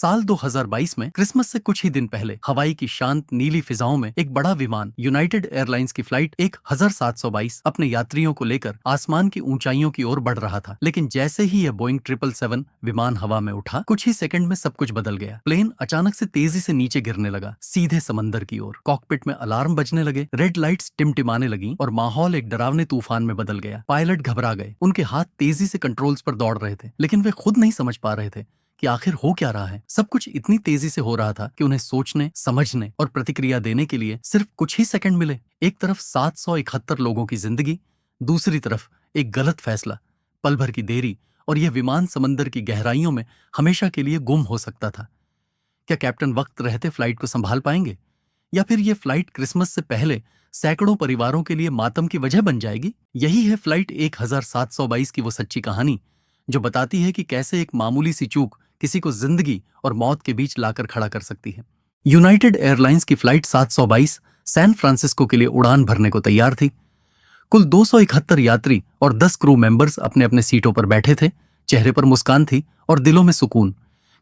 साल 2022 में क्रिसमस से कुछ ही दिन पहले हवाई की शांत नीली फिजाओं में एक बड़ा विमान यूनाइटेड एयरलाइंस की फ्लाइट 1722 अपने यात्रियों को लेकर आसमान की ऊंचाइयों की ओर बढ़ रहा था। लेकिन जैसे ही यह बोइंग 777 विमान हवा में उठा, कुछ ही सेकंड में सब कुछ बदल गया। प्लेन अचानक से तेजी से नीचे गिरने लगा, सीधे समंदर की ओर। कॉकपिट में अलार्म बजने लगे, रेड लाइट्स टिमटिमाने लगी और माहौल एक डरावने तूफान में बदल गया। पायलट घबरा गए, उनके हाथ तेजी से कंट्रोल्स पर दौड़ रहे थे, लेकिन वे खुद नहीं समझ पा रहे थे कि आखिर हो क्या रहा है। सब कुछ इतनी तेजी से हो रहा था कि उन्हें सोचने, समझने और प्रतिक्रिया देने के लिए सिर्फ कुछ ही सेकंड मिले। एक तरफ 771 लोगों की जिंदगी, दूसरी तरफ एक गलत फैसला, पल भर की देरी, और यह विमान समंदर की गहराइयों में हमेशा के लिए गुम हो सकता था। क्या कैप्टन वक्त रहते फ्लाइट को संभाल पाएंगे, या फिर यह फ्लाइट क्रिसमस से पहले सैकड़ों परिवारों के लिए मातम की वजह बन जाएगी? यही है फ्लाइट 1722 की वो सच्ची कहानी, जो बताती है कि कैसे एक मामूली सी चूक किसी को जिंदगी और मौत के बीच लाकर खड़ा कर सकती है। यूनाइटेड एयरलाइंस की फ्लाइट 722 सैन फ्रांसिस्को के लिए उड़ान भरने को तैयार थी। कुल 271 यात्री और 10 क्रू मेंबर्स अपने अपने सीटों पर बैठे थे। चेहरे पर मुस्कान थी और दिलों में सुकून,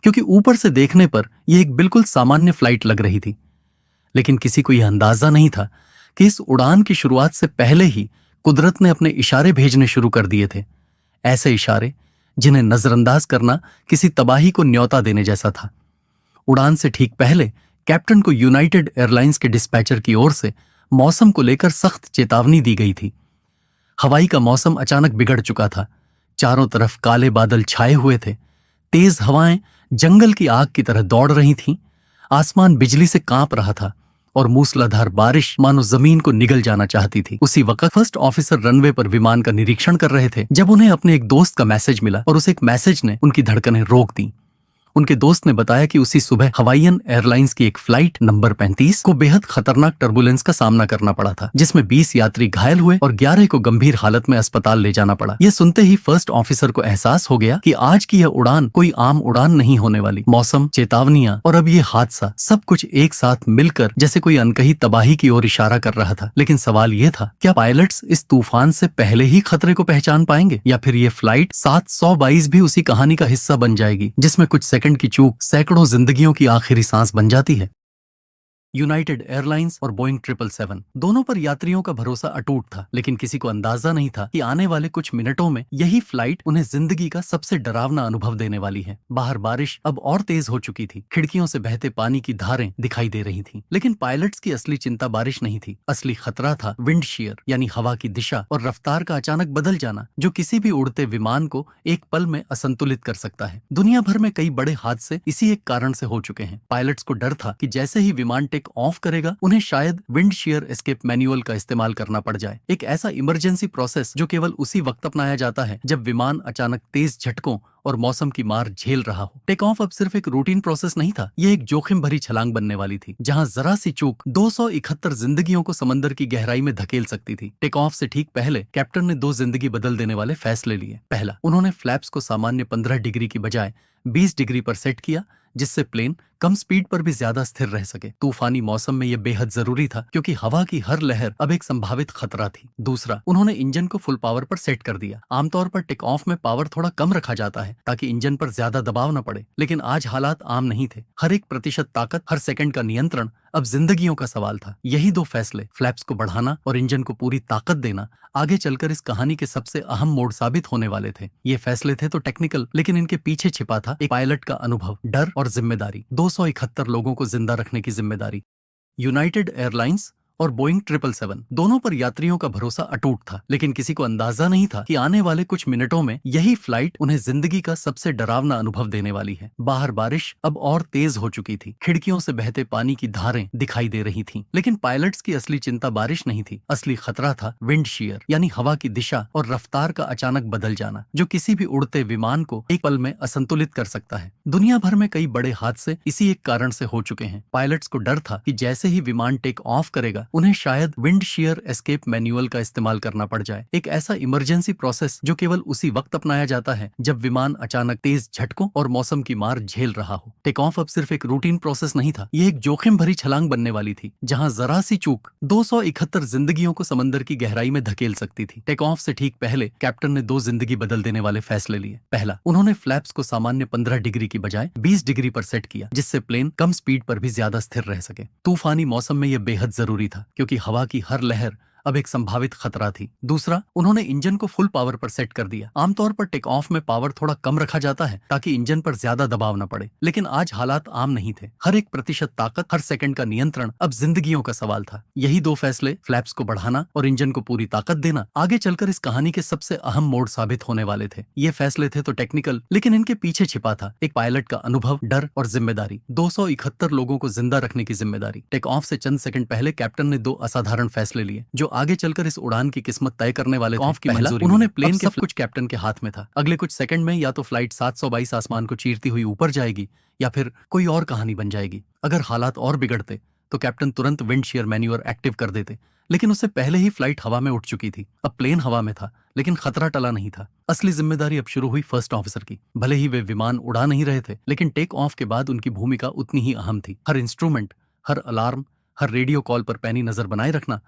क्योंकि ऊपर से देखने पर यह एक बिल्कुल सामान्य फ्लाइट लग रही थी। लेकिन किसी को यह अंदाजा नहीं था कि इस उड़ान की शुरुआत से पहले ही कुदरत ने अपने इशारे भेजने शुरू कर दिए थे। ऐसे इशारे जिन्हें नजरअंदाज करना किसी तबाही को न्योता देने जैसा था। उड़ान से ठीक पहले कैप्टन को यूनाइटेड एयरलाइंस के डिस्पैचर की ओर से मौसम को लेकर सख्त चेतावनी दी गई थी। हवाई का मौसम अचानक बिगड़ चुका था। चारों तरफ काले बादल छाए हुए थे, तेज हवाएं जंगल की आग की तरह दौड़ रही थीं, आसमान बिजली से कांप रहा था और मूसलाधार बारिश मानो जमीन को निगल जाना चाहती थी। उसी वक्त फर्स्ट ऑफिसर रनवे पर विमान का निरीक्षण कर रहे थे जब उन्हें अपने एक दोस्त का मैसेज मिला, और उस एक मैसेज ने उनकी धड़कनें रोक दी। उनके दोस्त ने बताया कि उसी सुबह हवाईयन एयरलाइंस की एक फ्लाइट नंबर 35 को बेहद खतरनाक टर्बुलेंस का सामना करना पड़ा था, जिसमें 20 यात्री घायल हुए और 11 को गंभीर हालत में अस्पताल ले जाना पड़ा। यह सुनते ही फर्स्ट ऑफिसर को एहसास हो गया कि आज की यह उड़ान कोई आम उड़ान नहीं होने वाली। मौसम, चेतावनियां और अब ये हादसा, सब कुछ एक साथ मिलकर जैसे कोई अनकही तबाही की ओर इशारा कर रहा था। लेकिन सवाल यह था, क्या पायलट्स इस तूफान से पहले ही खतरे को पहचान पाएंगे, या फिर ये फ्लाइट 722 भी उसी कहानी का हिस्सा बन जाएगी, जिसमें कुछ सेकंड की चूक सैकड़ों जिंदगियों की आखिरी सांस बन जाती है। यूनाइटेड एयरलाइंस और बोइंग 777 दोनों पर यात्रियों का भरोसा अटूट था, लेकिन किसी को अंदाजा नहीं था कि आने वाले कुछ मिनटों में यही फ्लाइट उन्हें जिंदगी का सबसे डरावना अनुभव देने वाली है। बाहर बारिश अब और तेज हो चुकी थी, खिड़कियों से बहते पानी की धारें दिखाई दे रही थीं। लेकिन पायलट्स की असली चिंता बारिश नहीं थी। असली खतरा था विंड शीयर, यानी हवा की दिशा और रफ्तार का अचानक बदल जाना, जो किसी भी उड़ते विमान को एक पल में असंतुलित कर सकता है। दुनिया भर में कई बड़े हादसे इसी एक कारण से हो चुके हैं। पायलट्स को डर था कि जैसे ही विमान ऑफ करेगा, उन्हें शायद विंड शीयर एस्केप मैनुअल का इस्तेमाल करना पड़ जाए। एक ऐसा इमरजेंसी प्रोसेस जो केवल उसी वक्त अपनाया जाता है जब विमान अचानक तेज झटकों और मौसम की मार झेल रहा हो। टेक ऑफ अब सिर्फ एक रूटीन प्रोसेस नहीं था, यह एक जोखिम भरी छलांग बनने वाली थी, जहां जरा सी चूक 271 जिंदगियों को समंदर की गहराई में धकेल सकती थी। टेक ऑफ से ठीक पहले कैप्टन ने 2 जिंदगी बदल देने वाले फैसले लिए। पहला, उन्होंने फ्लैप्स को सामान्य 15 डिग्री की बजाय 20 डिग्री पर सेट किया, जिससे प्लेन कम स्पीड पर भी ज्यादा स्थिर रह सके। तूफानी मौसम में यह बेहद जरूरी था, क्योंकि हवा की हर लहर अब एक संभावित खतरा थी। दूसरा, उन्होंने इंजन को फुल पावर पर सेट कर दिया। आमतौर पर टेक ऑफ में पावर थोड़ा कम रखा जाता है ताकि इंजन पर ज्यादा दबाव न पड़े, लेकिन आज हालात आम नहीं थे। हर एक प्रतिशत ताकत, हर सेकंड का नियंत्रण अब जिंदगियों का सवाल था। यही 2 फैसले, फ्लैप्स को बढ़ाना और इंजन को पूरी ताकत देना, आगे चलकर इस कहानी के सबसे अहम मोड़ साबित होने वाले थे। ये फैसले थे तो टेक्निकल, लेकिन इनके पीछे छिपा था एक पायलट का अनुभव, डर और जिम्मेदारी। 271 लोगों को जिंदा रखने की जिम्मेदारी। यूनाइटेड एयरलाइंस और बोइंग 777 दोनों पर यात्रियों का भरोसा अटूट था, लेकिन किसी को अंदाजा नहीं था कि आने वाले कुछ मिनटों में यही फ्लाइट उन्हें जिंदगी का सबसे डरावना अनुभव देने वाली है। बाहर बारिश अब और तेज हो चुकी थी, खिड़कियों से बहते पानी की धारें दिखाई दे रही थीं। लेकिन पायलट्स की असली चिंता बारिश नहीं थी। असली खतरा था विंड शीयर, यानी हवा की दिशा और रफ्तार का अचानक बदल जाना, जो किसी भी उड़ते विमान को एक पल में असंतुलित कर सकता है। दुनिया भर में कई बड़े हादसे इसी एक कारण से हो चुके हैं। पायलट्स को डर था कि जैसे ही विमान टेक ऑफ करेगा, उन्हें शायद विंड शीयर एस्केप मैनुअल का इस्तेमाल करना पड़ जाए, एक ऐसा इमरजेंसी प्रोसेस जो केवल उसी वक्त अपनाया जाता है जब विमान अचानक तेज झटकों और मौसम की मार झेल रहा हो। टेक ऑफ अब सिर्फ एक रूटीन प्रोसेस नहीं था, ये एक जोखिम भरी छलांग बनने वाली थी जहां जरा सी चूक 271 जिंदगियों को समंदर की गहराई में धकेल सकती थी। टेक ऑफ से ठीक पहले कैप्टन ने 2 जिंदगी बदल देने वाले फैसले लिए। पहला, उन्होंने फ्लैप्स को सामान्य 15 डिग्री की बजाय 20 डिग्री पर सेट किया, जिससे प्लेन कम स्पीड पर भी ज्यादा स्थिर रह सके। तूफानी मौसम में यह बेहद जरूरी था क्योंकि हवा की हर लहर अब एक संभावित खतरा थी। दूसरा, उन्होंने इंजन को फुल पावर पर सेट कर दिया। आमतौर पर टेक ऑफ में पावर थोड़ा कम रखा जाता है ताकि इंजन पर ज्यादा दबाव न पड़े, लेकिन आज हालात आम नहीं थे। हर एक प्रतिशत ताकत, हर सेकंड का नियंत्रण अब जिंदगियों का सवाल था। यही 2 फैसले, फ्लैप्स को बढ़ाना और इंजन को पूरी ताकत देना, आगे चलकर इस कहानी के सबसे अहम मोड़ साबित होने वाले थे। ये फैसले थे तो टेक्निकल, लेकिन इनके पीछे छिपा था एक पायलट का अनुभव, डर और जिम्मेदारी। 271 लोगों को जिंदा रखने की जिम्मेदारी। टेक ऑफ से चंद सेकंड पहले कैप्टन ने 2 असाधारण फैसले लिए जो आगे चलकर इस उड़ान की किस्मत तय करने वाले थे। पहला, उन्होंने प्लेन के सब कुछ कैप्टन के हाथ में था। अगले कुछ सेकंड में या तो फ्लाइट 722 आसमान को चीरती हुई ऊपर जाएगी या फिर कोई और कहानी बन जाएगी। अगर हालात और बिगड़ते तो कैप्टन तुरंत विंड शीयर मैन्यूअर एक्टिव कर देते, लेकिन उससे पहले ही फ्लाइट हवा में उठ चुकी थी। अब प्लेन हवा में था, लेकिन खतरा टला नहीं था। असली जिम्मेदारी अब शुरू हुई फर्स्ट ऑफिसर की। भले ही वे विमान उड़ा नहीं रहे थे, लेकिन टेक ऑफ के बाद उनकी भूमिका उतनी ही अहम थी। हर इंस्ट्रूमेंट, हर अलार्म, हर रेडियो कॉल पर पैनी नजर बनाए रखना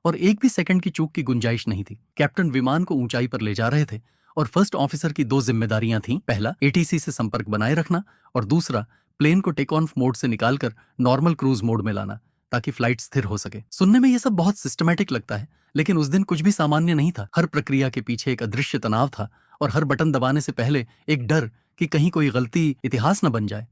और एक भी सेकंड की चूक की गुंजाइश नहीं थी। कैप्टन विमान को ऊंचाई पर ले जा रहे थे और फर्स्ट ऑफिसर की 2 जिम्मेदारियां थीं। पहला, एटीसी से संपर्क बनाए रखना और दूसरा, प्लेन को टेक ऑन मोड से निकालकर नॉर्मल क्रूज मोड में लाना ताकि फ्लाइट स्थिर हो सके। सुनने में यह सब बहुत सिस्टमैटिक लगता है, लेकिन उस दिन कुछ भी सामान्य नहीं था। हर प्रक्रिया के पीछे एक अदृश्य तनाव था और हर बटन दबाने से पहले एक डर कि कहीं कोई गलती इतिहास न बन जाए।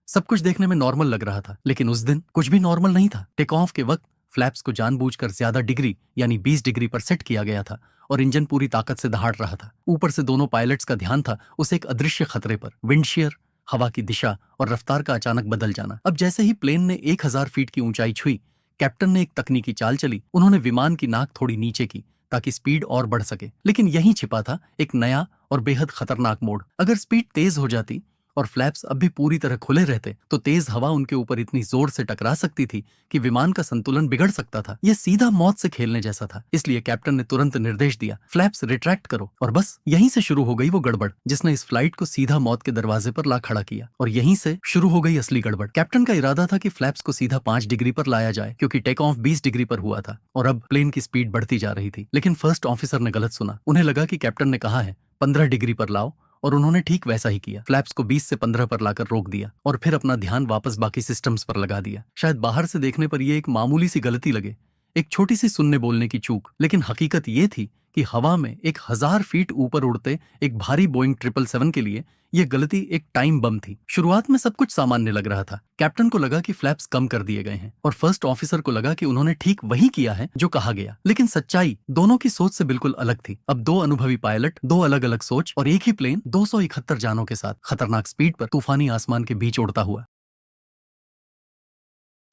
सब कुछ देखने में नॉर्मल लग रहा था, लेकिन उस दिन कुछ भी नॉर्मल नहीं था। टेक ऑफ के वक्त फ्लैप्स को जानबूझकर ज्यादा डिग्री यानी 20 डिग्री पर सेट किया गया था और इंजन पूरी ताकत से दहाड़ रहा था। ऊपर से दोनों पायलट्स का ध्यान था उस एक अदृश्य खतरे पर, विंड शीयर, हवा की दिशा और रफ्तार का अचानक बदल जाना। अब जैसे ही प्लेन ने 1000 फीट की ऊंचाई छुई, कैप्टन ने एक तकनीकी चाल चली। उन्होंने विमान की नाक थोड़ी नीचे की ताकि स्पीड और बढ़ सके, लेकिन यहीं छिपा था एक नया और बेहद खतरनाक मोड़। अगर स्पीड तेज हो जाती और फ्लैप्स अब भी पूरी तरह खुले रहते तो तेज हवा उनके ऊपर इतनी जोर से टकरा सकती थी कि विमान का संतुलन बिगड़ सकता था। यह सीधा मौत से खेलने जैसा था। इसलिए कैप्टन ने तुरंत निर्देश दिया, फ्लैप्स रिट्रैक्ट करो। और बस यहीं से शुरू हो गई वो गड़बड़ जिसने इस फ्लाइट को सीधा मौत के दरवाजे पर ला खड़ा किया। और यहीं से शुरू हो गई असली गड़बड़। कैप्टन का इरादा था कि फ्लैप्स को सीधा 5 डिग्री पर लाया जाए क्योंकि टेक ऑफ 20 डिग्री पर हुआ था और अब प्लेन की स्पीड बढ़ती जा रही थी। लेकिन फर्स्ट ऑफिसर ने गलत सुना। उन्हें लगा कि कैप्टन ने कहा है 15 डिग्री पर लाओ और उन्होंने ठीक वैसा ही किया। फ्लैप्स को 20 से 15 पर लाकर रोक दिया और फिर अपना ध्यान वापस बाकी सिस्टम्स पर लगा दिया। शायद बाहर से देखने पर यह एक मामूली सी गलती लगे, एक छोटी सी सुनने बोलने की चूक, लेकिन हकीकत ये थी कि हवा में 1000 फीट ऊपर उड़ते एक भारी बोइंग 777 के लिए यह गलती एक टाइम बम थी। शुरुआत में सब कुछ सामान्य लग रहा था। कैप्टन को लगा कि फ्लैप्स कम कर दिए गए हैं और फर्स्ट ऑफिसर को लगा कि उन्होंने ठीक वही किया है जो कहा गया। लेकिन सच्चाई दोनों की सोच से बिल्कुल अलग थी। अब 2 अनुभवी पायलट, 2 अलग अलग सोच और एक ही प्लेन 271 जानों के साथ खतरनाक स्पीड पर तूफानी आसमान के बीच उड़ता हुआ।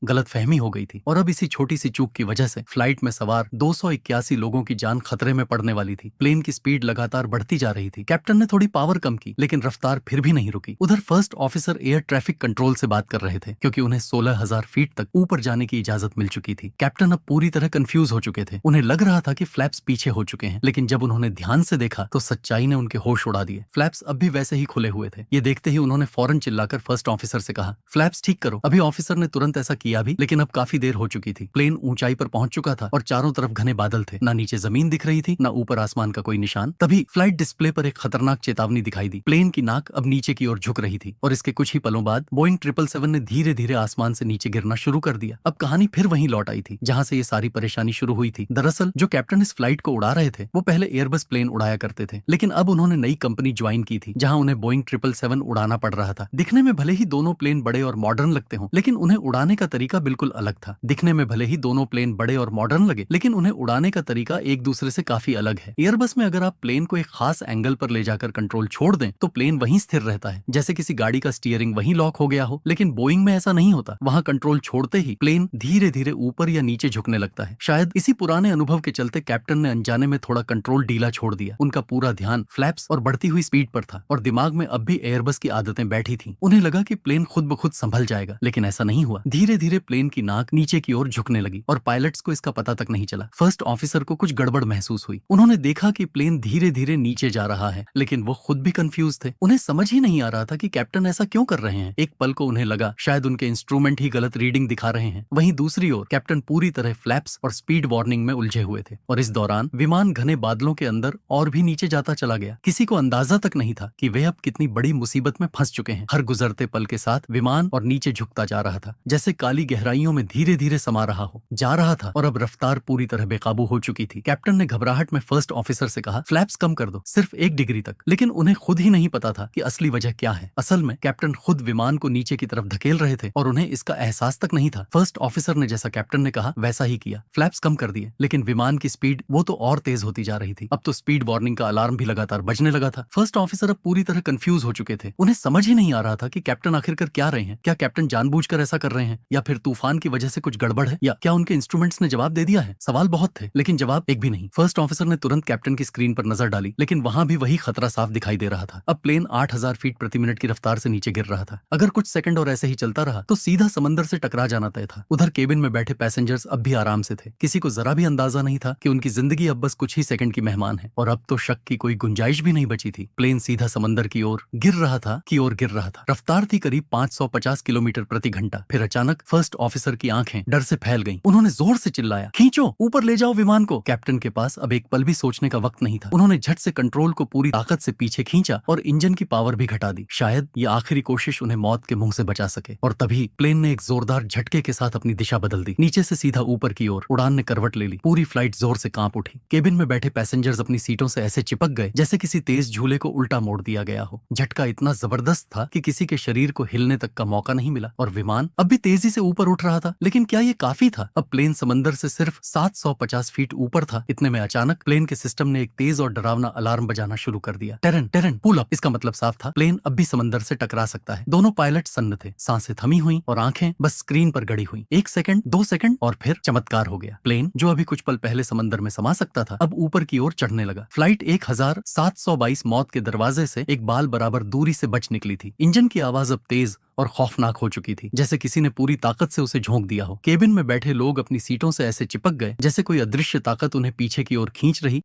गलतफहमी हो गई थी और अब इसी छोटी सी चूक की वजह से फ्लाइट में सवार 281 लोगों की जान खतरे में पड़ने वाली थी। प्लेन की स्पीड लगातार बढ़ती जा रही थी। कैप्टन ने थोड़ी पावर कम की, लेकिन रफ्तार फिर भी नहीं रुकी। उधर first officer air traffic control से बात कर रहे थे क्योंकि उन्हें 16,000 फीट तक ऊपर जाने की इजाजत मिल चुकी थी। कैप्टन अब पूरी तरह कंफ्यूज हो चुके थे। उन्हें लग रहा था कि फ्लैप्स पीछे हो चुके हैं, लेकिन जब उन्होंने ध्यान से देखा तो सच्चाई ने उनके होश उड़ा दिए। फ्लैप्स अब भी वैसे ही खुले हुए थे। ये देखते ही उन्होंने फौरन चिल्लाकर फर्स्ट ऑफिसर से कहा, फ्लैप्स ठीक करो। अभी ऑफिसर ने तुरंत ऐसा किया भी, लेकिन अब काफी देर हो चुकी थी। प्लेन ऊंचाई पर पहुंच चुका था और चारों तरफ घने बादल थे। ना नीचे जमीन दिख रही थी, ना ऊपर आसमान का कोई निशान। तभी फ्लाइट डिस्प्ले पर एक खतरनाक चेतावनी दिखाई दी। प्लेन की नाक अब नीचे की ओर झुक रही थी और इसके कुछ ही पलों बाद बोइंग 777 ने धीरे धीरे आसमान से नीचे गिरना शुरू कर दिया। अब कहानी फिर वहीं लौट आई थी जहां से ये सारी परेशानी शुरू हुई थी। दरअसल जो कैप्टन इस फ्लाइट को उड़ा रहे थे वो पहले एयरबस प्लेन उड़ाया करते थे, लेकिन अब उन्होंने नई कंपनी ज्वाइन की थी जहां उन्हें बोइंग 777 उड़ाना पड़ रहा था। दिखने में भले ही दोनों प्लेन बड़े और मॉडर्न लगते हों, लेकिन उन्हें उड़ाने का तरीका बिल्कुल अलग था। दिखने में भले ही दोनों प्लेन बड़े और मॉडर्न लगे, लेकिन उन्हें उड़ाने का तरीका एक दूसरे से काफी अलग है। एयरबस में अगर आप प्लेन को एक खास एंगल पर ले जाकर कंट्रोल छोड़ दें तो प्लेन वहीं स्थिर रहता है, जैसे किसी गाड़ी का स्टीयरिंग वहीं लॉक हो गया हो। लेकिन बोइंग में ऐसा नहीं होता। वहां कंट्रोल छोड़ते ही प्लेन धीरे धीरे ऊपर या नीचे झुकने लगता है। शायद इसी पुराने अनुभव के चलते कैप्टन ने अनजाने में थोड़ा कंट्रोल ढीला छोड़ दिया। उनका पूरा ध्यान फ्लैप्स और बढ़ती हुई स्पीड पर था और दिमाग में अब भी एयरबस की आदतें बैठी थी। उन्हें लगा कि प्लेन खुद ब खुद संभल जाएगा, लेकिन ऐसा नहीं हुआ। धीरे धीरे धीरे प्लेन की नाक नीचे की ओर झुकने लगी और पायलट्स को इसका पता तक नहीं चला। फर्स्ट ऑफिसर को कुछ गड़बड़ महसूस हुई। उन्होंने देखा कि प्लेन धीरे धीरे नीचे जा रहा है, लेकिन वो खुद भी कंफ्यूज थे। उन्हें समझ ही नहीं आ रहा था कि कैप्टन ऐसा क्यों कर रहे हैं। एक पल को उन्हें लगा शायद उनके इंस्ट्रूमेंट ही गलत रीडिंग दिखा रहे हैं। वहीं दूसरी ओर कैप्टन पूरी तरह फ्लैप्स और स्पीड वार्निंग में उलझे हुए थे और इस दौरान विमान घने बादलों के अंदर और भी नीचे जाता चला गया। किसी को अंदाजा तक नहीं था कि वे अब कितनी बड़ी मुसीबत में फंस चुके हैं। हर गुजरते पल के साथ विमान और नीचे झुकता जा रहा था, जैसे काली गहराइयों में धीरे धीरे समा रहा हो जा रहा था और अब रफ्तार पूरी तरह बेकाबू हो चुकी थी। कैप्टन ने घबराहट में फर्स्ट ऑफिसर से कहा, फ्लैप्स कम कर दो, सिर्फ 1 डिग्री तक। लेकिन उन्हें खुद ही नहीं पता था कि असली वजह क्या है। असल में कैप्टन खुद विमान को नीचे की तरफ धकेल रहे थे और उन्हें इसका एहसास तक नहीं था। फर्स्ट ऑफिसर ने जैसा कैप्टन ने कहा वैसा ही किया, फ्लैप्स कम कर दिए, लेकिन विमान की स्पीड वो तो और तेज होती जा रही थी। अब तो स्पीड वार्निंग का अलार्म भी लगातार बजने लगा था। फर्स्ट ऑफिसर अब पूरी तरह कंफ्यूज हो चुके थे। उन्हें समझ ही नहीं आ रहा था कि कैप्टन आखिरकार क्या रहे हैं। क्या कैप्टन जानबूझकर ऐसा कर रहे हैं या फिर तूफान की वजह से कुछ गड़बड़ है, या क्या उनके इंस्ट्रूमेंट्स ने जवाब दे दिया है। सवाल बहुत थे लेकिन जवाब एक भी नहीं। फर्स्ट ऑफिसर ने तुरंत कैप्टन की स्क्रीन पर नजर डाली, लेकिन वहां भी वही खतरा साफ दिखाई दे रहा था। अब प्लेन 8000 फीट प्रति मिनट की रफ्तार से नीचे गिर रहा था। अगर कुछ सेकंड और ऐसे ही चलता रहा तो सीधा समंदर से टकरा जाना तय था। उधर केबिन में बैठे पैसेंजर्स अब भी आराम से थे। किसी को जरा भी अंदाजा नहीं था कि उनकी जिंदगी अब बस कुछ ही सेकंड की मेहमान है और अब तो शक की कोई गुंजाइश भी नहीं बची थी। प्लेन सीधा समंदर की ओर गिर रहा था। रफ्तार थी करीब 550 किलोमीटर प्रति घंटा। फिर अचानक फर्स्ट ऑफिसर की आंखें डर से फैल गईं। उन्होंने जोर से चिल्लाया, खींचो, ऊपर ले जाओ विमान को। कैप्टन के पास अब एक पल भी सोचने का वक्त नहीं था। उन्होंने झट से कंट्रोल को पूरी ताकत से पीछे खींचा और इंजन की पावर भी घटा दी। शायद ये आखिरी कोशिश उन्हें मौत के मुंह से बचा सके। और तभी प्लेन ने एक जोरदार झटके के साथ अपनी दिशा बदल दी। नीचे से सीधा ऊपर की ओर उड़ान ने करवट ले ली। पूरी फ्लाइट जोर से कांप उठी। केबिन में बैठे पैसेंजर्स अपनी सीटों से ऐसे चिपक गए जैसे किसी तेज झूले को उल्टा मोड़ दिया गया हो। झटका इतना जबरदस्त था कि किसी के शरीर को हिलने तक का मौका नहीं मिला और विमान अब भी तेजी से ऊपर उठ रहा था। लेकिन क्या ये काफी था? अब प्लेन समंदर से सिर्फ 750 फीट ऊपर था। इतने में अचानक प्लेन के सिस्टम ने एक तेज और डरावना अलार्म बजाना शुरू कर दिया। Terrain terrain pull up. इसका मतलब साफ था, प्लेन अब भी समंदर से टकरा सकता है। दोनों पायलट सन्न थे, सांसें थमी हुई और आंखें बस स्क्रीन पर गड़ी हुई। 1 सेकंड, 2 सेकंड और फिर चमत्कार हो गया। प्लेन जो अभी कुछ पल पहले समंदर में समा सकता था अब ऊपर की ओर चढ़ने लगा। फ्लाइट 1722 मौत के दरवाजे से एक बाल बराबर दूरी से बच निकली थी। इंजन की आवाज अब तेज और खौफनाक हो चुकी थी, जैसे किसी ने पूरी ताकत से उसे झोंक दिया हो। केबिन में बैठे लोग अपनी सीटों से ऐसे चिपक गए जैसे कोई अदृश्य ताकत उन्हें पीछे की ओर खींच रही।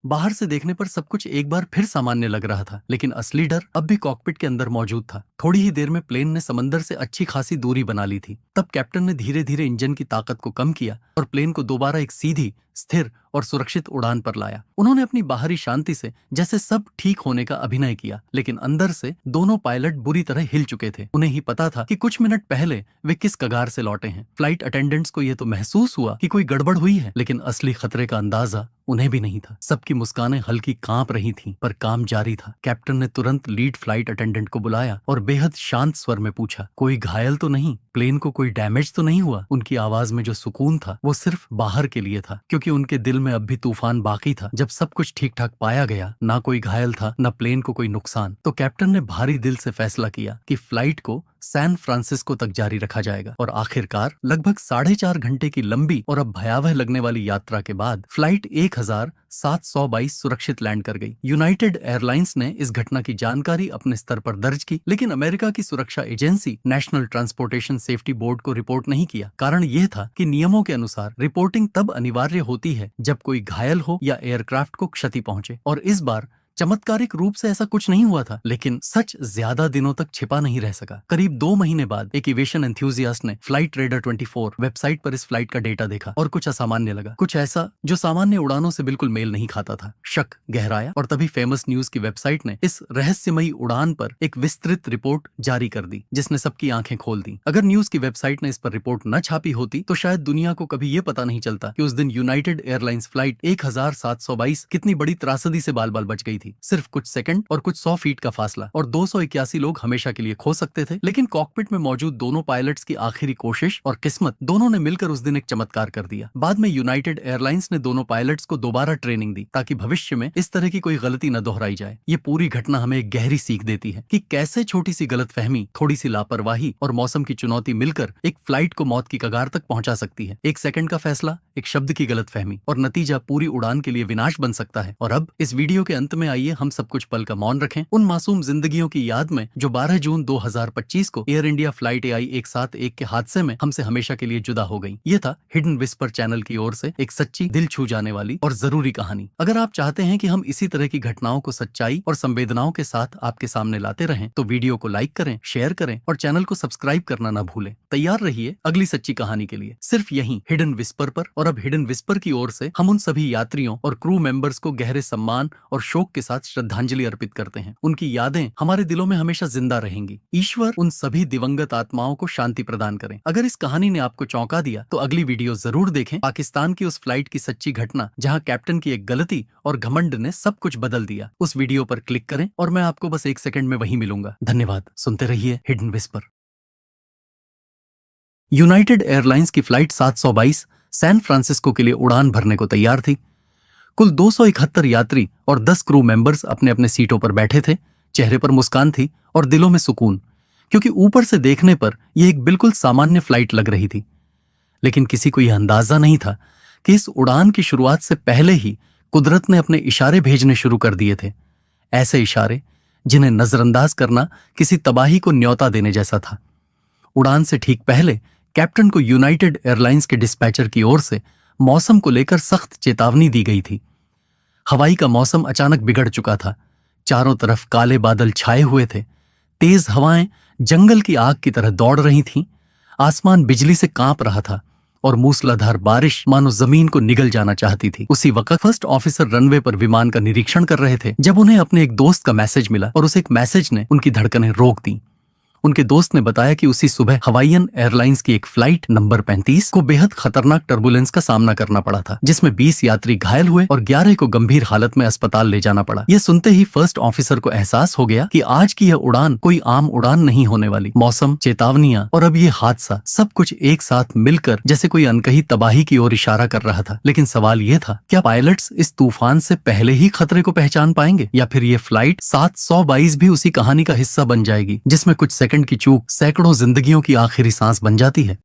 बाहर से देखने पर सब कुछ एक बार फिर सामान्य लग रहा था, लेकिन असली डर अब भी कॉकपिट के अंदर मौजूद था। थोड़ी ही देर में प्लेन ने समंदर से अच्छी खासी दूरी बना ली थी। तब कैप्टन ने धीरे धीरे इंजन की ताकत को कम किया और प्लेन को दोबारा एक सीधी, स्थिर और सुरक्षित उड़ान पर लाया। उन्होंने अपनी बाहरी शांति से जैसे सब ठीक होने का अभिनय किया, लेकिन अंदर से दोनों पायलट बुरी तरह हिल चुके थे। उन्हें ही पता था कि कुछ मिनट पहले वे किस कगार से लौटे हैं। फ्लाइट अटेंडेंट्स को यह तो महसूस हुआ कि कोई गड़बड़ हुई है, लेकिन असली खतरे का अंदाजा उन्हें भी नहीं था। सबकी मुस्कानें हल्की कांप रही थीं, पर काम जारी था। कैप्टन ने तुरंत लीड फ्लाइट अटेंडेंट को बुलाया और बेहद शांत स्वर में पूछा, कोई घायल तो नहीं? प्लेन को कोई डैमेज तो नहीं हुआ? उनकी आवाज में जो सुकून था वो सिर्फ बाहर के लिए था, क्योंकि उनके दिल में अब भी तूफान बाकी था। जब सब कुछ ठीक ठाक पाया गया, ना कोई घायल था, ना प्लेन को कोई नुकसान, तो कैप्टन ने भारी दिल से फैसला किया कि फ्लाइट को सैन फ्रांसिस्को तक जारी रखा जाएगा। और आखिरकार लगभग 4.5 घंटे की लंबी और अब भयावह लगने वाली यात्रा के बाद फ्लाइट 1722 सुरक्षित लैंड कर गई। यूनाइटेड एयरलाइंस ने इस घटना की जानकारी अपने स्तर पर दर्ज की, लेकिन अमेरिका की सुरक्षा agency national transportation safety board को रिपोर्ट नहीं किया। कारण यह था कि नियमों के अनुसार रिपोर्टिंग तब अनिवार्य होती है जब कोई घायल हो या एयरक्राफ्ट को क्षति पहुंचे। और इस बार चमत्कारिक रूप से ऐसा कुछ नहीं हुआ था, लेकिन सच ज्यादा दिनों तक छिपा नहीं रह सका। करीब 2 महीने बाद एक एविएशन एंथुसियास्ट ने फ्लाइट रेडर 24 वेबसाइट पर इस फ्लाइट का डेटा देखा और कुछ असामान्य लगा, कुछ ऐसा जो सामान्य उड़ानों से बिल्कुल मेल नहीं खाता था। शक गहराया और तभी फेमस न्यूज की वेबसाइट ने इस रहस्यमयी उड़ान पर एक विस्तृत रिपोर्ट जारी कर दी, जिसने सबकी आंखें खोल दी। अगर न्यूज की वेबसाइट ने इस पर रिपोर्ट न छापी होती तो शायद दुनिया को कभी ये पता नहीं चलता कि उस दिन यूनाइटेड एयरलाइंस फ्लाइट 1722 कितनी बड़ी त्रासदी से बाल बाल बच गई थी। सिर्फ कुछ सेकंड और कुछ 100 फीट का फासला और 281 लोग हमेशा के लिए खो सकते थे। लेकिन कॉकपिट में मौजूद दोनों पायलट्स की आखिरी कोशिश और किस्मत दोनों ने मिलकर उस दिन एक चमत्कार कर दिया। बाद में यूनाइटेड एयरलाइंस ने दोनों पायलट्स को दोबारा ट्रेनिंग दी ताकि भविष्य में इस तरह की कोई गलती न दोहराई जाए। ये पूरी घटना हमें एक गहरी सीख देती है कि कैसे छोटी सी गलतफहमी, थोड़ी सी लापरवाही और मौसम की चुनौती मिलकर एक फ्लाइट को मौत की कगार तक पहुंचा सकती है। 1 सेकंड का फैसला, एक शब्द की गलतफहमी और नतीजा पूरी उड़ान के लिए विनाश बन सकता है। और अब इस वीडियो के अंत में आइए हम सब कुछ पल का मौन रखें उन मासूम जिंदगियों की याद में जो 12 जून 2025 को एयर इंडिया फ्लाइट AI 171 के हादसे में हमसे हमेशा के लिए जुदा हो गई। ये था हिडन विस्पर चैनल की ओर से एक सच्ची, दिल छू जाने वाली और जरूरी कहानी। अगर आप चाहते हैं कि हम इसी तरह की घटनाओं को सच्चाई और संवेदनाओं के साथ आपके सामने लाते रहें तो वीडियो को लाइक करें, शेयर करें और चैनल को सब्सक्राइब करना ना भूलें। तैयार रहिए अगली सच्ची कहानी के लिए, सिर्फ यहीं हिडन विस्पर पर। और अब हिडन विस्पर की ओर से हम उन सभी यात्रियों और क्रू मेंबर्स को गहरे सम्मान और शोक के साथ श्रद्धांजलि अर्पित करते हैं। उनकी यादें हमारे दिलों में हमेशा जिंदा रहेंगी। ईश्वर उन सभी दिवंगत आत्माओं को शांति प्रदान करें। अगर इस कहानी ने आपको चौंका दिया तो अगली वीडियो जरूर देखें, पाकिस्तान की उस फ्लाइट की सच्ची घटना जहां कैप्टन की एक गलती और घमंड ने सब कुछ बदल दिया। उस वीडियो पर क्लिक करें और मैं आपको बस 1 सेकंड में वहीं मिलूंगा। धन्यवाद। सुनते रहिए हिडन विस्पर। यूनाइटेड एयरलाइंस की फ्लाइट 722 सैन फ्रांसिस्को के लिए उड़ान भरने को तैयार थी। कुल 271 यात्री और 10 क्रू मेंबर्स अपने अपने सीटों पर बैठे थे। चेहरे पर मुस्कान थी और दिलों में सुकून, क्योंकि ऊपर से देखने पर यह एक बिल्कुल सामान्य फ्लाइट लग रही थी। लेकिन किसी को यह अंदाजा नहीं था कि इस उड़ान की शुरुआत से पहले ही कुदरत ने अपने इशारे भेजने शुरू कर दिए थे। ऐसे इशारे जिन्हें नजरअंदाज करना किसी तबाही को न्योता देने जैसा था। उड़ान से ठीक पहले कैप्टन को यूनाइटेड एयरलाइंस के डिस्पैचर की ओर से मौसम को लेकर सख्त चेतावनी दी गई थी। हवाई का मौसम अचानक बिगड़ चुका था। चारों तरफ काले बादल छाए हुए थे। तेज हवाएं जंगल की आग की तरह दौड़ रही थीं। आसमान बिजली से कांप रहा था और मूसलाधार बारिश मानो जमीन को निगल जाना चाहती थी। उसी वक्त फर्स्ट ऑफिसर रनवे पर विमान का निरीक्षण कर रहे थे जब उन्हें अपने एक दोस्त का मैसेज मिला और उस एक मैसेज ने उनकी धड़कनें रोक दी। उनके दोस्त ने बताया कि उसी सुबह हवाईयन एयरलाइंस की एक फ्लाइट नंबर 35 को बेहद खतरनाक टर्बुलेंस का सामना करना पड़ा था, जिसमें 20 यात्री घायल हुए और 11 को गंभीर हालत में अस्पताल ले जाना पड़ा। यह सुनते ही फर्स्ट ऑफिसर को एहसास हो गया कि आज की यह उड़ान कोई आम उड़ान नहीं होने वाली। मौसम, चेतावनियां और अब ये हादसा, सब कुछ एक साथ मिलकर जैसे कोई अनकही तबाही की ओर इशारा कर रहा था। लेकिन सवाल यह था, क्या पायलट्स इस तूफान से पहले ही खतरे को पहचान पाएंगे, या फिर ये फ्लाइट 722 भी उसी कहानी का हिस्सा बन जाएगी जिसमें कुछ सेकंड की चूक सैकड़ों जिंदगियों की आखिरी सांस बन जाती है।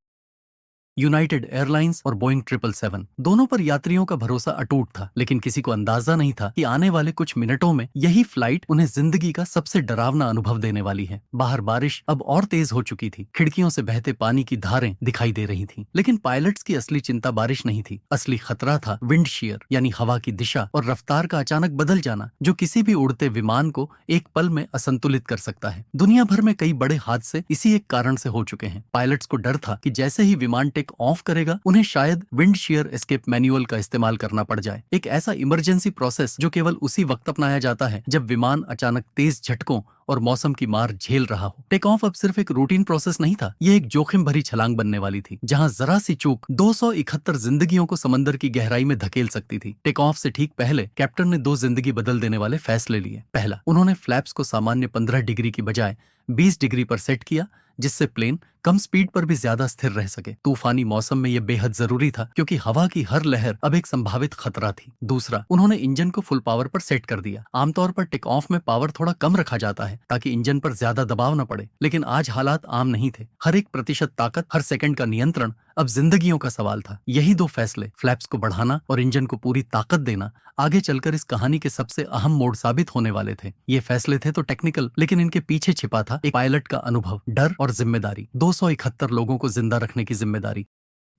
यूनाइटेड एयरलाइंस और बोइंग 777 दोनों पर यात्रियों का भरोसा अटूट था, लेकिन किसी को अंदाजा नहीं था कि आने वाले कुछ मिनटों में यही फ्लाइट उन्हें जिंदगी का सबसे डरावना अनुभव देने वाली है। बाहर बारिश अब और तेज हो चुकी थी। खिड़कियों से बहते पानी की धारें दिखाई दे रही थीं। लेकिन पायलट्स की असली चिंता बारिश नहीं थी। असली खतरा था विंड शीयर, यानी हवा की दिशा और रफ्तार का अचानक बदल जाना, जो किसी भी उड़ते विमान को एक पल में असंतुलित कर सकता है। दुनिया भर में कई बड़े हादसे इसी एक कारण से हो चुके हैं। पायलट्स को डर था कि जैसे ही विमान टेक ऑफ करेगा उन्हें शायद विंड शीयर एस्केप मैनुअल का इस्तेमाल करना पड़ जाए। एक ऐसा इमरजेंसी प्रोसेस जो केवल उसी वक्त अपनाया जाता है जब विमान अचानक तेज झटकों और मौसम की मार झेल रहा हो। टेक ऑफ अब सिर्फ एक रूटीन प्रोसेस नहीं था, ये एक जोखिम भरी छलांग बनने वाली थी, जहां जरा सी चूक 271 जिंदगियों को समंदर की गहराई में धकेल सकती थी। टेक ऑफ से ठीक पहले कैप्टन ने 2 जिंदगी बदल देने वाले फैसले लिए। पहला, उन्होंने फ्लैप्स को सामान्य 15 डिग्री की बजाय 20 डिग्री पर सेट किया, जिससे प्लेन कम स्पीड पर भी ज्यादा स्थिर रह सके। तूफानी मौसम में यह बेहद जरूरी था, क्योंकि हवा की हर लहर अब एक संभावित खतरा थी। दूसरा, उन्होंने इंजन को फुल पावर पर सेट कर दिया। आमतौर पर टेक ऑफ में पावर थोड़ा कम रखा जाता है ताकि इंजन पर ज्यादा दबाव न पड़े, लेकिन आज हालात आम नहीं थे। हर एक प्रतिशत ताकत, हर सेकंड का नियंत्रण अब जिंदगियों का सवाल था। यही 2 फैसले, फ्लैप्स को बढ़ाना और इंजन को पूरी ताकत देना, आगे चलकर इस कहानी के सबसे अहम मोड़ साबित होने वाले थे। ये फैसले थे तो टेक्निकल, लेकिन इनके पीछे छिपा था एक पायलट का अनुभव, डर और जिम्मेदारी। 271 लोगों को जिंदा रखने की जिम्मेदारी।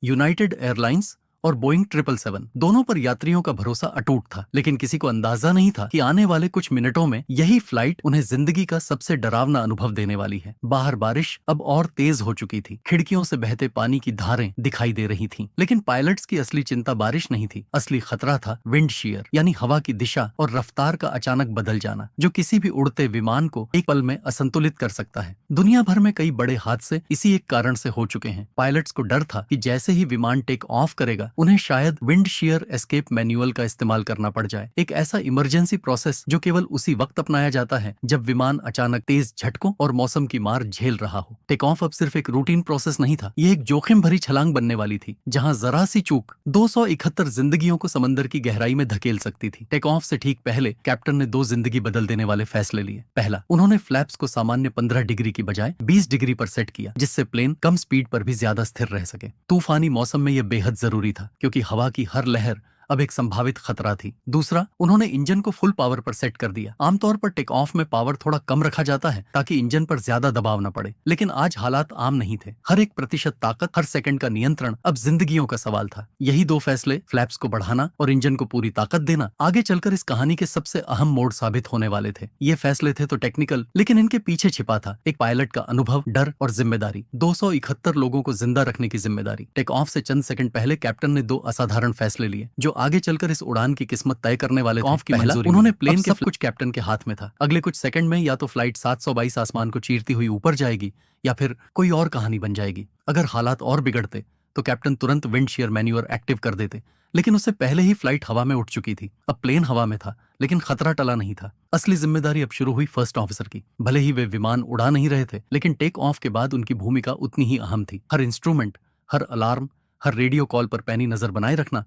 यूनाइटेड एयरलाइंस और बोइंग 777 दोनों पर यात्रियों का भरोसा अटूट था, लेकिन किसी को अंदाजा नहीं था कि आने वाले कुछ मिनटों में यही फ्लाइट उन्हें जिंदगी का सबसे डरावना अनुभव देने वाली है। बाहर बारिश अब और तेज हो चुकी थी। खिड़कियों से बहते पानी की धारें दिखाई दे रही थीं। लेकिन पायलट्स की असली चिंता बारिश नहीं थी। असली खतरा था विंड शीयर, यानी हवा की दिशा और रफ्तार का अचानक बदल जाना, जो किसी भी उड़ते विमान को एक पल में असंतुलित कर सकता है। दुनिया भर में कई बड़े हादसे इसी एक कारण से हो चुके हैं। पायलट्स को डर था कि जैसे ही विमान टेक ऑफ करेगा उन्हें शायद विंड शीयर एस्केप मैनुअल का इस्तेमाल करना पड़ जाए। एक ऐसा इमरजेंसी प्रोसेस जो केवल उसी वक्त अपनाया जाता है जब विमान अचानक तेज झटकों और मौसम की मार झेल रहा हो। टेक ऑफ अब सिर्फ एक रूटीन प्रोसेस नहीं था, ये एक जोखिम भरी छलांग बनने वाली थी, जहां जरा सी चूक 271 जिंदगियों को समंदर की गहराई में धकेल सकती थी। टेक ऑफ से ठीक पहले कैप्टन ने 2 जिंदगी बदल देने वाले फैसले लिए। पहला, उन्होंने फ्लैप्स को सामान्य 15 डिग्री की बजाय 20 डिग्री पर सेट किया, जिससे प्लेन कम स्पीड पर भी ज्यादा स्थिर रह सके। तूफानी मौसम में यह बेहद जरूरी था, था क्योंकि हवा की हर लहर अब एक संभावित खतरा थी। दूसरा, उन्होंने इंजन को फुल पावर पर सेट कर दिया। आमतौर पर टेक ऑफ में पावर थोड़ा कम रखा जाता है ताकि इंजन पर ज्यादा दबाव न पड़े, लेकिन आज हालात आम नहीं थे। हर एक प्रतिशत ताकत, हर सेकंड का नियंत्रण अब जिंदगियों का सवाल था। यही दो फैसले, फ्लैप्स को बढ़ाना और इंजन को पूरी ताकत देना, आगे चलकर इस कहानी के सबसे अहम मोड़ साबित होने वाले थे। ये फैसले थे तो टेक्निकल, लेकिन इनके पीछे छिपा था एक पायलट का अनुभव, डर और जिम्मेदारी। 271 लोगों को जिंदा रखने की जिम्मेदारी। टेक ऑफ से चंद सेकंड पहले कैप्टन ने दो असाधारण फैसले लिए जो आगे चलकर इस उड़ान की किस्मत तय करने वाले थे। ऑफ की मंजूरी, उन्होंने प्लेन के सब कुछ कैप्टन के हाथ में था। अगले कुछ सेकंड में या तो फ्लाइट 722 आसमान को चीरती हुई ऊपर जाएगी या फिर कोई और कहानी बन जाएगी। अगर हालात और बिगड़ते तो कैप्टन तुरंत विंड शीयर मैन्यूअर एक्टिव कर देते, लेकिन उससे पहले ही फ्लाइट हवा में उठ चुकी थी। अब प्लेन हवा में था, लेकिन खतरा टला नहीं था। असली जिम्मेदारी अब शुरू हुई फर्स्ट ऑफिसर की। भले ही वे विमान उड़ा नहीं रहे थे, लेकिन टेक ऑफ के बाद उनकी भूमिका उतनी ही अहम थी। हर इंस्ट्रूमेंट, हर अलार्म, हर रेडियो कॉल पर पैनी नजर बनाए रखना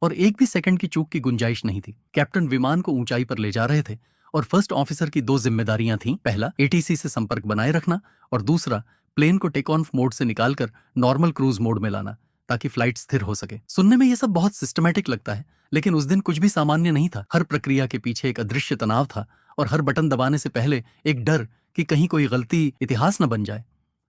और एक भी सेकंड की चूक की गुंजाइश नहीं थी। कैप्टन विमान को ऊंचाई पर ले जा रहे थे और फर्स्ट ऑफिसर की दो जिम्मेदारियां थीं। पहला, एटीसी से संपर्क बनाए रखना और दूसरा, प्लेन को टेक ऑफ मोड से निकालकर नॉर्मल क्रूज मोड में लाना ताकि फ्लाइट स्थिर हो सके। सुनने में यह सब बहुत सिस्टमैटिक लगता है, लेकिन उस दिन कुछ भी सामान्य नहीं था। हर प्रक्रिया के पीछे एक अदृश्य तनाव था और हर बटन दबाने से पहले एक डर कि कहीं कोई गलती इतिहास न बन जाए।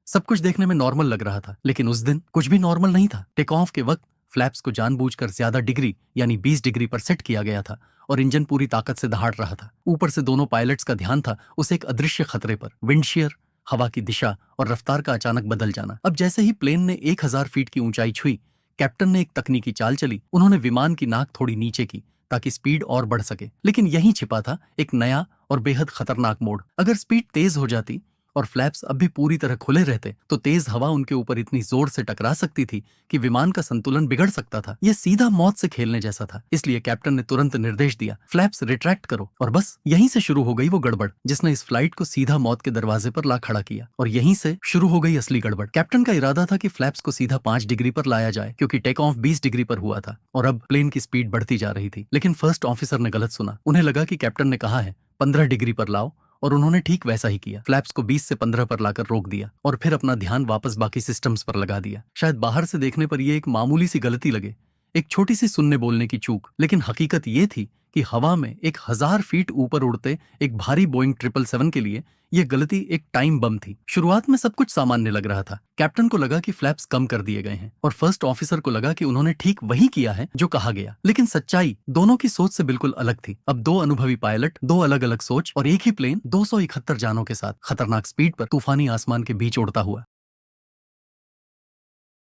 सब कुछ देखने में नॉर्मल लग रहा था, लेकिन उस दिन कुछ भी नॉर्मल नहीं था। टेक ऑफ के वक्त फ्लैप्स को जानबूझकर ज्यादा डिग्री यानी 20 डिग्री पर सेट किया गया था और इंजन पूरी ताकत से दहाड़ रहा था। ऊपर से दोनों पायलट्स का ध्यान था उस एक अदृश्य खतरे पर, विंड शीयर, हवा की दिशा और रफ्तार का अचानक बदल जाना। अब जैसे ही प्लेन ने 1000 फीट की ऊंचाई छुई, कैप्टन ने एक तकनीकी चाल चली। उन्होंने विमान की नाक थोड़ी नीचे की ताकि स्पीड और बढ़ सके, लेकिन यहीं छिपा था एक नया और बेहद खतरनाक मोड़। अगर स्पीड तेज हो जाती और फ्लैप्स अब भी पूरी तरह खुले रहते तो तेज हवा उनके ऊपर इतनी जोर से टकरा सकती थी कि विमान का संतुलन बिगड़ सकता था। यह सीधा मौत से खेलने जैसा था। इसलिए कैप्टन ने तुरंत निर्देश दिया, फ्लैप्स रिट्रैक्ट करो। और बस यहीं से शुरू हो गई वो गड़बड़ जिसने इस फ्लाइट को सीधा मौत के दरवाजे पर ला खड़ा किया। और यहीं से शुरू हो गई असली गड़बड़। कैप्टन का इरादा था कि फ्लैप्स को सीधा 5 डिग्री पर लाया जाए क्योंकि टेक ऑफ 20 डिग्री पर हुआ था और अब प्लेन की स्पीड बढ़ती जा रही थी। लेकिन फर्स्ट ऑफिसर ने गलत सुना। उन्हें लगा कि कैप्टन ने कहा है 15 डिग्री पर लाओ और उन्होंने ठीक वैसा ही किया। फ्लैप्स को 20 से 15 पर लाकर रोक दिया और फिर अपना ध्यान वापस बाकी सिस्टम्स पर लगा दिया। शायद बाहर से देखने पर यह एक मामूली सी गलती लगे, एक छोटी सी सुनने बोलने की चूक, लेकिन हकीकत ये थी कि हवा में 1000 फीट ऊपर उड़ते एक भारी बोइंग 777 के लिए यह गलती एक टाइम बम थी। शुरुआत में सब कुछ सामान्य लग रहा था। कैप्टन को लगा कि फ्लैप्स कम कर दिए गए हैं और फर्स्ट ऑफिसर को लगा कि उन्होंने ठीक वही किया है जो कहा गया। लेकिन सच्चाई दोनों की सोच से बिल्कुल अलग थी। अब दो अनुभवी पायलट, दो अलग अलग सोच और एक ही प्लेन 271 जानों के साथ खतरनाक स्पीड पर तूफानी आसमान के बीच उड़ता हुआ।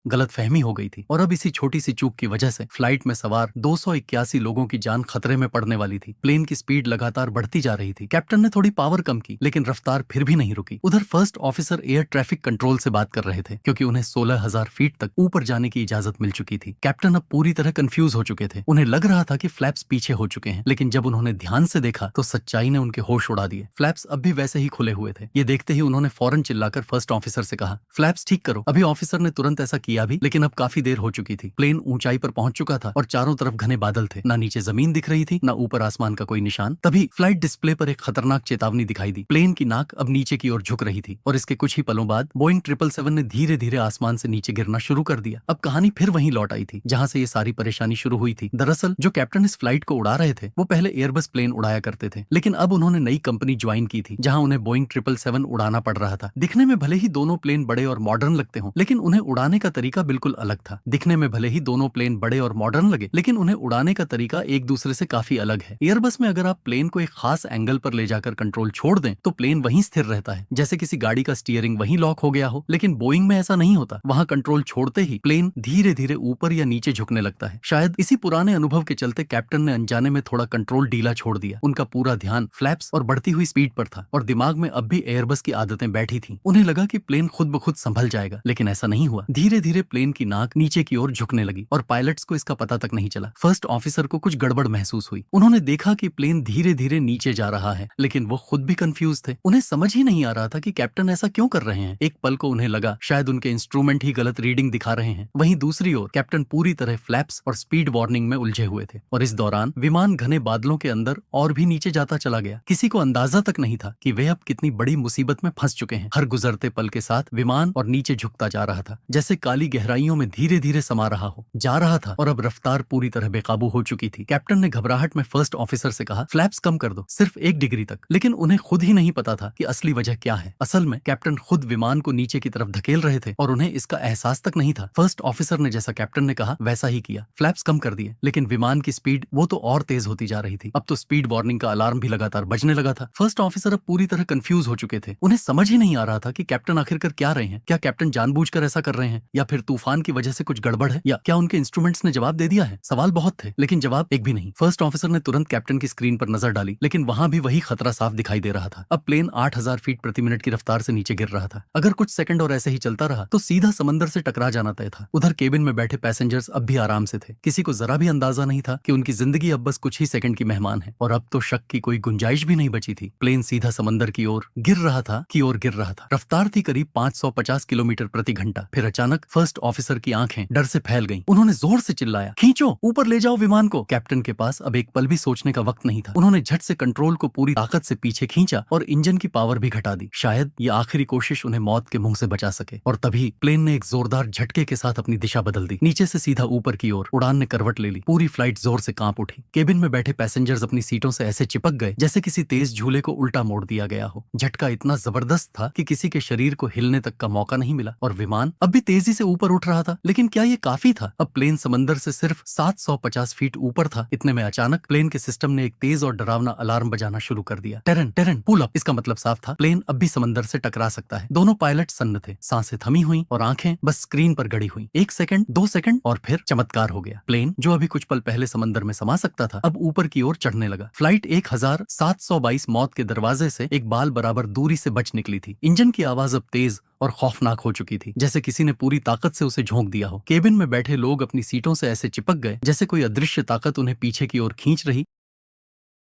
गलतफहमी हो गई थी और अब इसी छोटी सी चूक की वजह से फ्लाइट में सवार 281 लोगों की जान खतरे में पड़ने वाली थी। प्लेन की स्पीड लगातार बढ़ती जा रही थी। कैप्टन ने थोड़ी पावर कम की, लेकिन रफ्तार फिर भी नहीं रुकी। उधर first officer air traffic control से बात कर रहे थे क्योंकि उन्हें 16,000 फीट तक ऊपर जाने की इजाजत मिल चुकी थी। कैप्टन अब पूरी तरह कंफ्यूज हो चुके थे। उन्हें लग रहा था कि फ्लैप्स पीछे हो चुके हैं, लेकिन जब उन्होंने ध्यान से देखा तो सच्चाई ने उनके होश उड़ा दिए। फ्लैप्स अब भी वैसे ही खुले हुए थे। ये देखते ही उन्होंने फौरन चिल्लाकर फर्स्ट ऑफिसर से कहा, फ्लैप्स ठीक करो। अभी ऑफिसर ने तुरंत ऐसा किया भी, लेकिन अब काफी देर हो चुकी थी। प्लेन ऊंचाई पर पहुंच चुका था और चारों तरफ घने बादल थे। ना नीचे जमीन दिख रही थी, ना ऊपर आसमान का कोई निशान। तभी फ्लाइट डिस्प्ले पर एक खतरनाक चेतावनी दिखाई दी। प्लेन की नाक अब नीचे की ओर झुक रही थी और इसके कुछ ही पलों बाद बोइंग 777 ने धीरे धीरे आसमान से नीचे गिरना शुरू कर दिया। अब कहानी फिर वहीं लौट आई थी जहां से ये सारी परेशानी शुरू हुई थी। दरअसल जो कैप्टन इस फ्लाइट को उड़ा रहे थे वो पहले एयरबस प्लेन उड़ाया करते थे, लेकिन अब उन्होंने नई कंपनी ज्वाइन की थी जहां उन्हें बोइंग 777 उड़ाना पड़ रहा था। दिखने में भले ही दोनों प्लेन बड़े और मॉडर्न लगते हों, लेकिन उन्हें उड़ाने का तरीका बिल्कुल अलग था। दिखने में भले ही दोनों प्लेन बड़े और मॉडर्न लगे, लेकिन उन्हें उड़ाने का तरीका एक दूसरे से काफी अलग है। एयरबस में अगर आप प्लेन को एक खास एंगल पर ले जाकर कंट्रोल छोड़ दें तो प्लेन वहीं स्थिर रहता है, जैसे किसी गाड़ी का स्टीयरिंग वहीं लॉक हो गया हो। लेकिन बोइंग में ऐसा नहीं होता। वहां कंट्रोल छोड़ते ही प्लेन धीरे धीरे ऊपर या नीचे झुकने लगता है। शायद इसी पुराने अनुभव के चलते कैप्टन ने अनजाने में थोड़ा कंट्रोल ढीला छोड़ दिया। उनका पूरा ध्यान फ्लैप्स और बढ़ती हुई स्पीड पर था और दिमाग में अब भी एयरबस की आदतें बैठी थी। उन्हें लगा कि प्लेन खुद ब खुद संभल जाएगा, लेकिन ऐसा नहीं हुआ। धीरे धीरे प्लेन की नाक नीचे की ओर झुकने लगी और पायलट्स को इसका पता तक नहीं चला। फर्स्ट ऑफिसर को कुछ गड़बड़ महसूस हुई। उन्होंने देखा कि प्लेन धीरे धीरे नीचे जा रहा है, लेकिन वो खुद भी कंफ्यूज थे। उन्हें समझ ही नहीं आ रहा था कि कैप्टन ऐसा क्यों कर रहे हैं। एक पल को उन्हें लगा शायद उनके इंस्ट्रूमेंट ही गलत रीडिंग दिखा रहे हैं। वहीं दूसरी ओर कैप्टन पूरी तरह फ्लैप्स और स्पीड वार्निंग में उलझे हुए थे और इस दौरान विमान घने बादलों के अंदर और भी नीचे जाता चला गया। किसी को अंदाजा तक नहीं था कि वे अब कितनी बड़ी मुसीबत में फंस चुके हैं। हर गुजरते पल के साथ विमान और नीचे झुकता जा रहा था, जैसे काली खाली गहराइयों में धीरे धीरे समा रहा हो जा रहा था और अब रफ्तार पूरी तरह बेकाबू हो चुकी थी। कैप्टन ने घबराहट में फर्स्ट ऑफिसर से कहा, फ्लैप्स कम कर दो, सिर्फ 1 डिग्री तक। लेकिन उन्हें खुद ही नहीं पता था कि असली वजह क्या है। असल में कैप्टन खुद विमान को नीचे की तरफ धकेल रहे थे और उन्हें इसका एहसास तक नहीं था। फर्स्ट ऑफिसर ने जैसा कैप्टन ने कहा वैसा ही किया, फ्लैप्स कम कर दिए, लेकिन विमान की स्पीड वो तो और तेज होती जा रही थी। अब तो स्पीड वार्निंग का अलार्म भी लगातार बजने लगा था। फर्स्ट ऑफिसर अब पूरी तरह कंफ्यूज हो चुके थे। उन्हें समझ ही नहीं आ रहा था कि कैप्टन आखिरकार क्या रहे हैं। क्या कैप्टन जानबूझकर ऐसा कर रहे हैं या फिर तूफान की वजह से कुछ गड़बड़ है, या क्या उनके इंस्ट्रूमेंट्स ने जवाब दे दिया है। सवाल बहुत थे लेकिन जवाब एक भी नहीं। फर्स्ट ऑफिसर ने तुरंत कैप्टन की स्क्रीन पर नजर डाली, लेकिन वहां भी वही खतरा साफ दिखाई दे रहा था। अब प्लेन 8000 फीट प्रति मिनट की रफ्तार से नीचे गिर रहा था। अगर कुछ सेकंड और ऐसे ही चलता रहा तो सीधा समंदर से टकरा जाना तय था। उधर केबिन में बैठे पैसेंजर्स अब भी आराम से थे। किसी को जरा भी अंदाजा नहीं था कि उनकी जिंदगी अब बस कुछ ही सेकंड की मेहमान है और अब तो शक की कोई गुंजाइश भी नहीं बची थी। प्लेन सीधा समंदर की ओर गिर रहा था रफ्तार थी करीब 550 किलोमीटर प्रति घंटा। फिर अचानक फर्स्ट ऑफिसर की आंखें डर से फैल गईं। उन्होंने जोर से चिल्लाया, खींचो, ऊपर ले जाओ विमान को। कैप्टन के पास अब एक पल भी सोचने का वक्त नहीं था। उन्होंने झट से कंट्रोल को पूरी ताकत से पीछे खींचा और इंजन की पावर भी घटा दी। शायद ये आखिरी कोशिश उन्हें मौत के मुंह से बचा सके। और तभी प्लेन ने एक जोरदार झटके के साथ अपनी दिशा बदल दी, नीचे से सीधा ऊपर की ओर। उड़ान ने करवट ले ली। पूरी फ्लाइट जोर से कांप उठी। केबिन में बैठे पैसेंजर्स अपनी सीटों से ऐसे चिपक गए जैसे किसी तेज झूले को उल्टा मोड़ दिया गया हो। झटका इतना जबरदस्त था कि किसी के शरीर को हिलने तक का मौका नहीं मिला और विमान अब भी तेजी से ऊपर उठ रहा था। लेकिन क्या ये काफी था? अब प्लेन समंदर से सिर्फ 750 फीट ऊपर था। इतने में अचानक प्लेन के सिस्टम ने एक तेज और डरावना अलार्म बजाना शुरू कर दिया। Terrain terrain pull up. इसका मतलब साफ था, प्लेन अब भी समंदर से टकरा सकता है। दोनों पायलट सन्न थे, सांसें थमी हुई और आंखें बस स्क्रीन पर गड़ी हुई। 1 सेकंड, 2 सेकंड और फिर चमत्कार हो गया। प्लेन जो अभी कुछ पल पहले समंदर में समा सकता था अब ऊपर की ओर चढ़ने लगा। फ्लाइट 1722 मौत के दरवाजे से एक बाल बराबर दूरी से बच निकली थी। इंजन की आवाज अब तेज और खौफनाक हो चुकी थी, जैसे किसी ने पूरी ताकत से उसे झोंक दिया हो। केबिन में बैठे लोग अपनी सीटों से ऐसे चिपक गए जैसे कोई अदृश्य ताकत उन्हें पीछे की ओर खींच रही।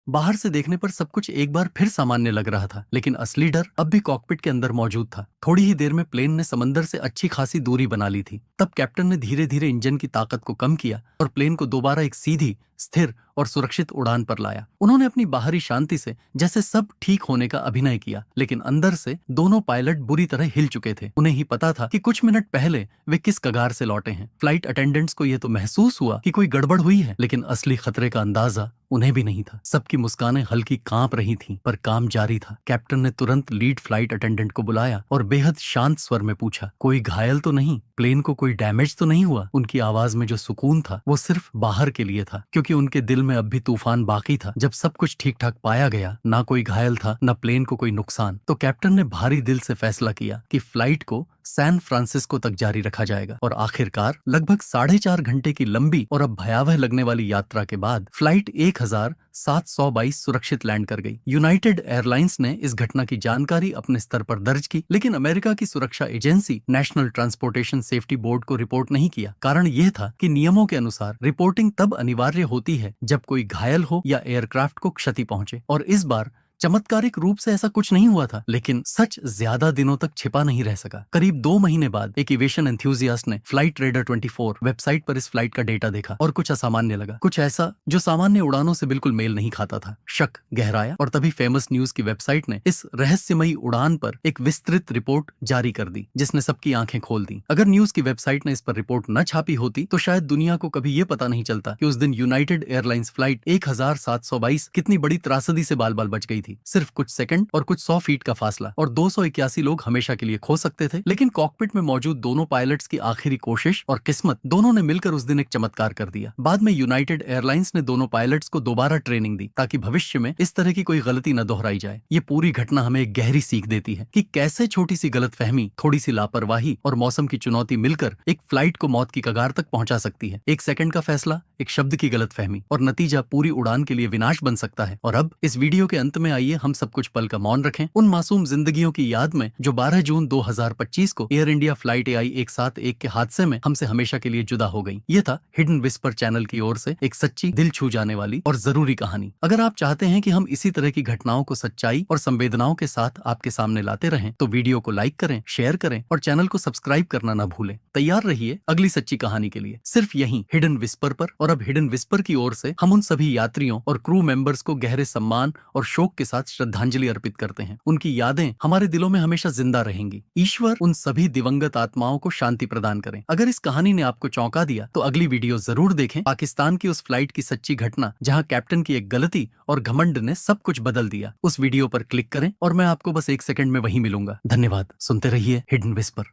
बाहर से देखने पर सब कुछ एक बार फिर सामान्य लग रहा था, लेकिन असली डर अब भी कॉकपिट के अंदर मौजूद था। थोड़ी ही देर में प्लेन ने समंदर से अच्छी खासी दूरी बना ली थी। तब कैप्टन ने धीरे धीरे इंजन की ताकत को कम किया और प्लेन को दोबारा एक सीधी, स्थिर और सुरक्षित उड़ान पर लाया। उन्होंने अपनी बाहरी शांति से जैसे सब ठीक होने का अभिनय किया, लेकिन अंदर से दोनों पायलट बुरी तरह हिल चुके थे। उन्हें ही पता था कि कुछ मिनट पहले वे किस कगार से लौटे हैं। फ्लाइट अटेंडेंट्स को यह तो महसूस हुआ कि कोई गड़बड़ हुई है, लेकिन असली खतरे का अंदाजा उन्हें भी नहीं था। सबकी मुस्कानें हल्की कांप रही थीं, पर काम जारी था। कैप्टन ने तुरंत लीड फ्लाइट अटेंडेंट को बुलाया और बेहद शांत स्वर में पूछा, कोई घायल तो नहीं? प्लेन को कोई डैमेज तो नहीं हुआ? उनकी आवाज में जो सुकून था वो सिर्फ बाहर के लिए था, क्योंकि उनके दिल में अब भी तूफान बाकी था। जब सब कुछ ठीक ठाक पाया गया, ना कोई घायल था, ना प्लेन को कोई नुकसान, तो कैप्टन ने भारी दिल से फैसला किया कि फ्लाइट को सैन फ्रांसिस्को तक जारी रखा जाएगा। और आखिरकार लगभग 4.5 घंटे की लंबी और अब भयावह लगने वाली यात्रा के बाद फ्लाइट 1722 सुरक्षित लैंड कर गई। यूनाइटेड एयरलाइंस ने इस घटना की जानकारी अपने स्तर पर दर्ज की, लेकिन अमेरिका की सुरक्षा agency national transportation safety board को रिपोर्ट नहीं किया। कारण यह था कि नियमों के अनुसार रिपोर्टिंग तब अनिवार्य होती है जब कोई घायल हो या एयरक्राफ्ट को क्षति पहुंचे। और इस बार चमत्कारिक रूप से ऐसा कुछ नहीं हुआ था, लेकिन सच ज्यादा दिनों तक छिपा नहीं रह सका। करीब 2 महीने बाद एक एविएशन एंथुसियास्ट ने फ्लाइट रेडर 24 वेबसाइट पर इस फ्लाइट का डेटा देखा और कुछ असामान्य लगा, कुछ ऐसा जो सामान्य उड़ानों से बिल्कुल मेल नहीं खाता था। शक गहराया और तभी फेमस न्यूज की वेबसाइट ने इस रहस्यमयी उड़ान पर एक विस्तृत रिपोर्ट जारी कर दी, जिसने सबकी आंखें खोल दी। अगर न्यूज की वेबसाइट ने इस पर रिपोर्ट न छापी होती तो शायद दुनिया को कभी ये पता नहीं चलता कि उस दिन यूनाइटेड एयरलाइंस फ्लाइट 1722 कितनी बड़ी त्रासदी से बाल बाल बच गई थी। सिर्फ कुछ सेकंड और कुछ 100 फीट का फासला और 281 लोग हमेशा के लिए खो सकते थे। लेकिन कॉकपिट में मौजूद दोनों पायलट्स की आखिरी कोशिश और किस्मत, दोनों ने मिलकर उस दिन एक चमत्कार कर दिया। बाद में यूनाइटेड एयरलाइंस ने दोनों पायलट्स को दोबारा ट्रेनिंग दी ताकि भविष्य में इस तरह की कोई गलती न दोहराई जाए। ये पूरी घटना हमें एक गहरी सीख देती है कि कैसे छोटी सी गलतफहमी, थोड़ी सी लापरवाही और मौसम की चुनौती मिलकर एक फ्लाइट को मौत की कगार तक पहुंचा सकती है। 1 सेकंड का फैसला, एक शब्द की गलतफहमी और नतीजा पूरी उड़ान के लिए विनाश बन सकता है। और अब इस वीडियो के अंत में आइए हम सब कुछ पल का मौन रखें उन मासूम जिंदगियों की याद में जो 12 जून 2025 को एयर इंडिया फ्लाइट AI 171 के हादसे में हमसे हमेशा के लिए जुदा हो गई। ये था हिडन विस्पर चैनल की ओर से एक सच्ची, दिल छू जाने वाली और जरूरी कहानी। अगर आप चाहते हैं कि हम इसी तरह की घटनाओं को सच्चाई और संवेदनाओं के साथ आपके सामने लाते रहें, तो वीडियो को लाइक करें, शेयर करें और चैनल को सब्सक्राइब करना ना भूलें। तैयार रहिए अगली सच्ची कहानी के लिए, सिर्फ यहीं हिडन विस्पर पर। और अब हिडन विस्पर की ओर से हम उन सभी यात्रियों और क्रू मेंबर्स को गहरे सम्मान और शोक के साथ श्रद्धांजलि अर्पित करते हैं। उनकी यादें हमारे दिलों में हमेशा जिंदा रहेंगी। ईश्वर उन सभी दिवंगत आत्माओं को शांति प्रदान करें। अगर इस कहानी ने आपको चौंका दिया तो अगली वीडियो जरूर देखें, पाकिस्तान की उस फ्लाइट की सच्ची घटना जहां कैप्टन की एक गलती और घमंड ने सब कुछ बदल दिया। उस वीडियो पर क्लिक करें और मैं आपको बस 1 सेकंड में वहीं मिलूंगा। धन्यवाद। सुनते रहिए हिडन विस्पर।